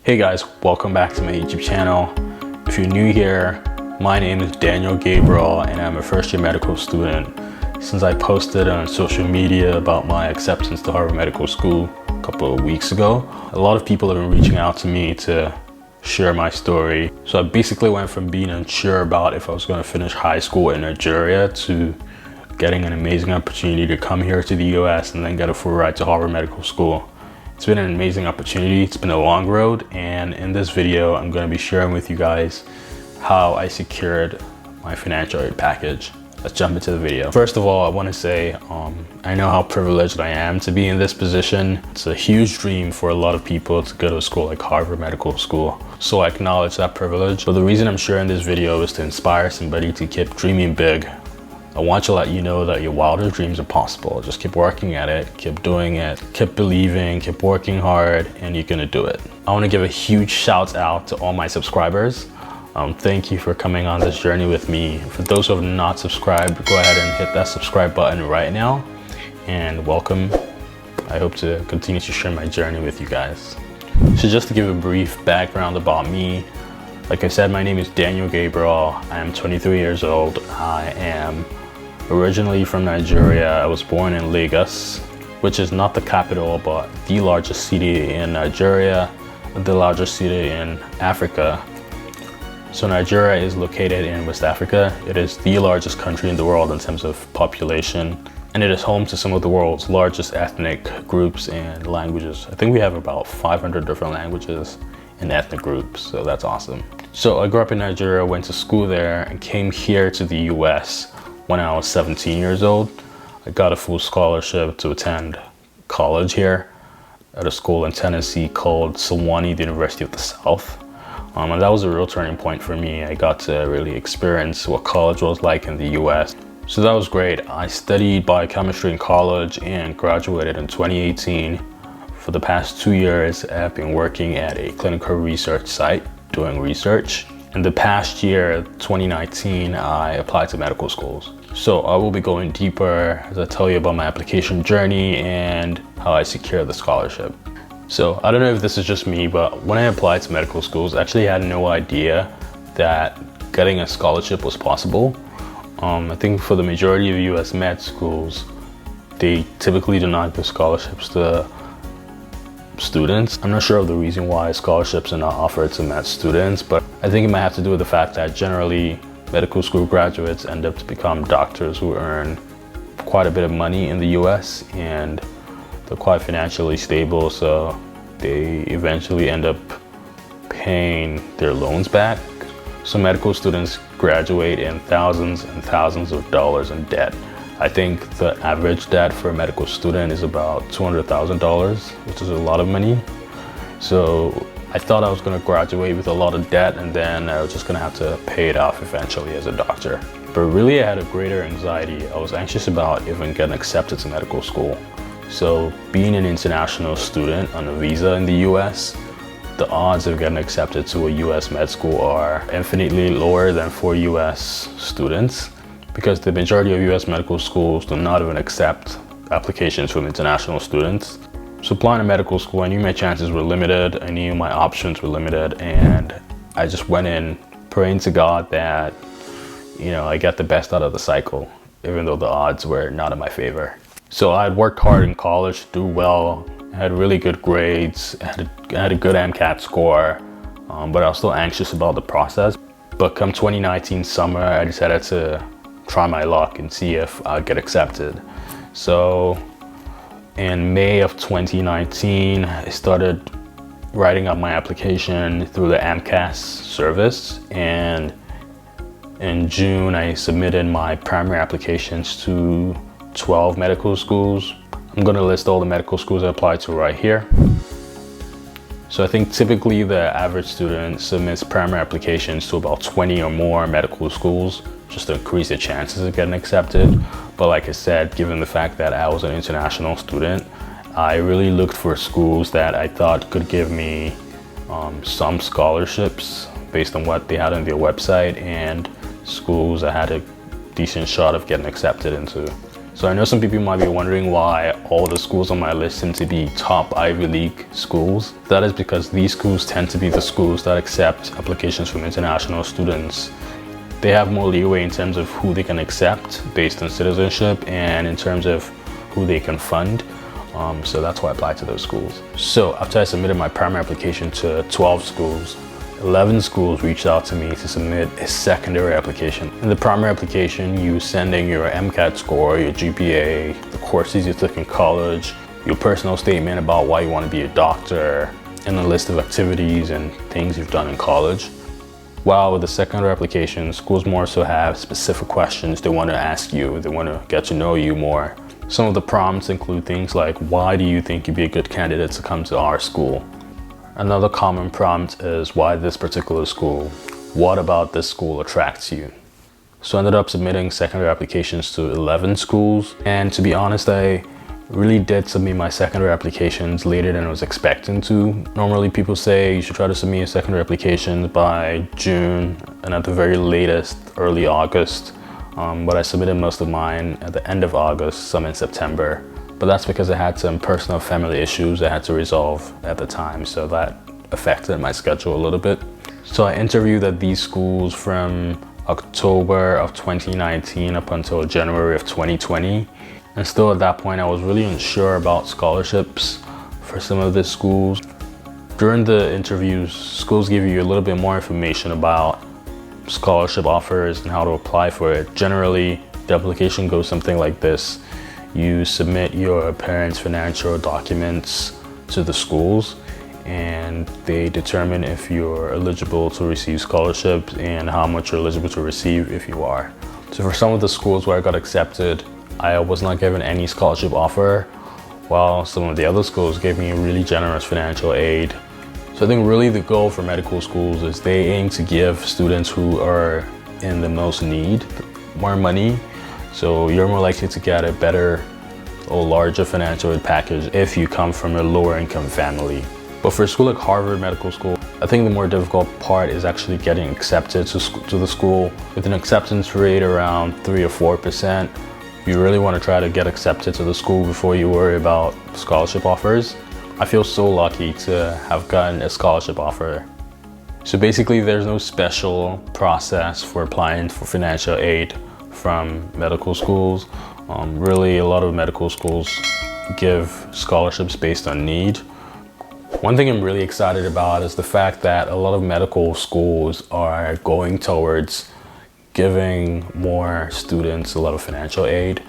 Hey guys, welcome back to my YouTube channel. If you're new here, my name is Daniel Gabriel and I'm a first year medical student. Since I posted on social media about my acceptance to Harvard Medical School a couple of weeks ago, a lot of people have been reaching out to me to share my story. So I basically went from being unsure about if I was going to finish high school in Nigeria to getting an amazing opportunity to come here to the US and then get a full ride to Harvard Medical School. It's been an amazing opportunity. It's been a long road, and in this video I'm going to be sharing with you guys how I secured my financial aid package. Let's jump into the video. First of all, I want to say I know how privileged I am to be in this position. It's a huge dream for a lot of people to go to a school like Harvard Medical School. So I acknowledge that privilege. But the reason I'm sharing this video is to inspire somebody to keep dreaming big. I want to let you know that your wildest dreams are possible. Just keep working at it, keep doing it, keep believing, keep working hard, and you're gonna do it. I want to give a huge shout out to all my subscribers. Thank you for coming on this journey with me. For those who have not subscribed, go ahead and hit that subscribe button right now, and welcome. I hope to continue to share my journey with you guys. So just to give a brief background about me, like I said, my name is Daniel Gabriel. I am 23 years old. I am originally from Nigeria. I was born in Lagos, which is not the capital, but the largest city in Nigeria, the largest city in Africa. So Nigeria is located in West Africa. It is the largest country in the world in terms of population, and it is home to some of the world's largest ethnic groups and languages. I think we have about 500 different languages and ethnic groups, so that's awesome. So I grew up in Nigeria, went to school there, and came here to the US when I was 17 years old. I got a full scholarship to attend college here at a school in Tennessee called Sewanee University of the South. And that was a real turning point for me. I got to really experience what college was like in the US. So that was great. I studied biochemistry in college and graduated in 2018. For the past 2 years, I've been working at a clinical research site doing research. In the past year, 2019, I applied to medical schools. So I will be going deeper as I tell you about my application journey and how I secured the scholarship. So I don't know if this is just me, but when I applied to medical schools, I actually had no idea that getting a scholarship was possible. I think for the majority of US med schools, they typically do not give scholarships to students. I'm not sure of the reason why scholarships are not offered to med students, but I think it might have to do with the fact that generally medical school graduates end up to become doctors who earn quite a bit of money in the US, and they're quite financially stable, so they eventually end up paying their loans back. So medical students graduate in thousands and thousands of dollars in debt. I think the average debt for a medical student is about $200,000, which is a lot of money. So I thought I was going to graduate with a lot of debt, and then I was just going to have to pay it off eventually as a doctor. But really I had a greater anxiety. I was anxious about even getting accepted to medical school. So being an international student on a visa in the US, the odds of getting accepted to a US med school are infinitely lower than for US students, because the majority of US medical schools do not even accept applications from international students. So applying to medical school, I knew my chances were limited, I knew my options were limited, and I just went in praying to God that, I get the best out of the cycle, even though the odds were not in my favor. So I had worked hard in college to do well, I had really good grades, I had a good MCAT score, but I was still anxious about the process. But come 2019 summer, I decided to try my luck and see if I'd get accepted. So in May of 2019, I started writing up my application through the AMCAS service, and in June I submitted my primary applications to 12 medical schools. I'm going to list all the medical schools I applied to right here. So I think typically the average student submits primary applications to about 20 or more medical schools just to increase the chances of getting accepted. But like I said, given the fact that I was an international student, I really looked for schools that I thought could give me some scholarships based on what they had on their website, and schools that had a decent shot of getting accepted into. So I know some people might be wondering why all the schools on my list seem to be top Ivy League schools. That is because these schools tend to be the schools that accept applications from international students. They have more leeway in terms of who they can accept based on citizenship and in terms of who they can fund. So that's why I applied to those schools. So after I submitted my primary application to 12 schools, 11 schools reached out to me to submit a secondary application. In the primary application, you send in your MCAT score, your GPA, the courses you took in college, your personal statement about why you want to be a doctor, and a list of activities and things you've done in college. While with the secondary application, schools more so have specific questions they want to ask you. They want to get to know you more. Some of the prompts include things like, why do you think you'd be a good candidate to come to our school? Another common prompt is, why this particular school? What about this school attracts you? So I ended up submitting secondary applications to 11 schools. And to be honest, I really did submit my secondary applications later than I was expecting to. Normally people say you should try to submit your secondary applications by June and at the very latest, early August. But I submitted most of mine at the end of August, some in September. But that's because I had some personal family issues I had to resolve at the time, so that affected my schedule a little bit. So I interviewed at these schools from October of 2019 up until January of 2020. And still at that point, I was really unsure about scholarships for some of the schools. During the interviews, schools give you a little bit more information about scholarship offers and how to apply for it. Generally, the application goes something like this. You submit your parents' financial documents to the schools and they determine if you're eligible to receive scholarships and how much you're eligible to receive if you are. So for some of the schools where I got accepted, I was not given any scholarship offer, while some of the other schools gave me really generous financial aid. So I think really the goal for medical schools is they aim to give students who are in the most need more money. So you're more likely to get a better or larger financial aid package if you come from a lower income family. But for a school like Harvard Medical School, I think the more difficult part is actually getting accepted to the school. With an acceptance rate around 3 or 4%, you really want to try to get accepted to the school before you worry about scholarship offers. I feel so lucky to have gotten a scholarship offer. So basically there's no special process for applying for financial aid from medical schools. Really, a lot of medical schools give scholarships based on need. One thing I'm really excited about is the fact that a lot of medical schools are going towards giving more students a lot of financial aid.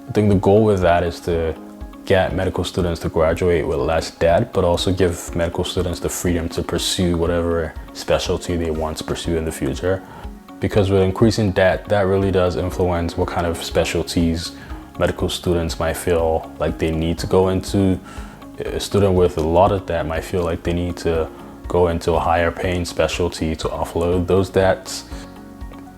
I think the goal with that is to get medical students to graduate with less debt, but also give medical students the freedom to pursue whatever specialty they want to pursue in the future. Because with increasing debt, that really does influence what kind of specialties medical students might feel like they need to go into. A student with a lot of debt might feel like they need to go into a higher paying specialty to offload those debts.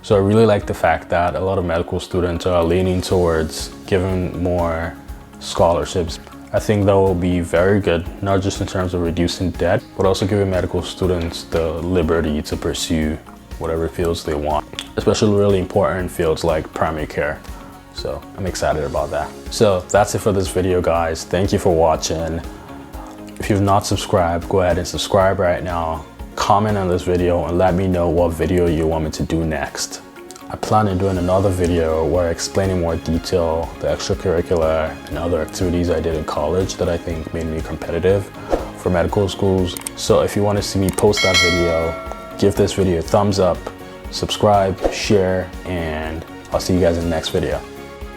So I really like the fact that a lot of medical students are leaning towards giving more scholarships. I think that will be very good, not just in terms of reducing debt, but also giving medical students the liberty to pursue whatever fields they want, especially really important fields like primary care. So I'm excited about that. So that's it for this video, guys. Thank you for watching. If you've not subscribed, go ahead and subscribe right now. Comment on this video and let me know what video you want me to do next. I plan on doing another video where I explain in more detail the extracurricular and other activities I did in college that I think made me competitive for medical schools. So if you want to see me post that video, give this video a thumbs up, subscribe, share, and I'll see you guys in the next video.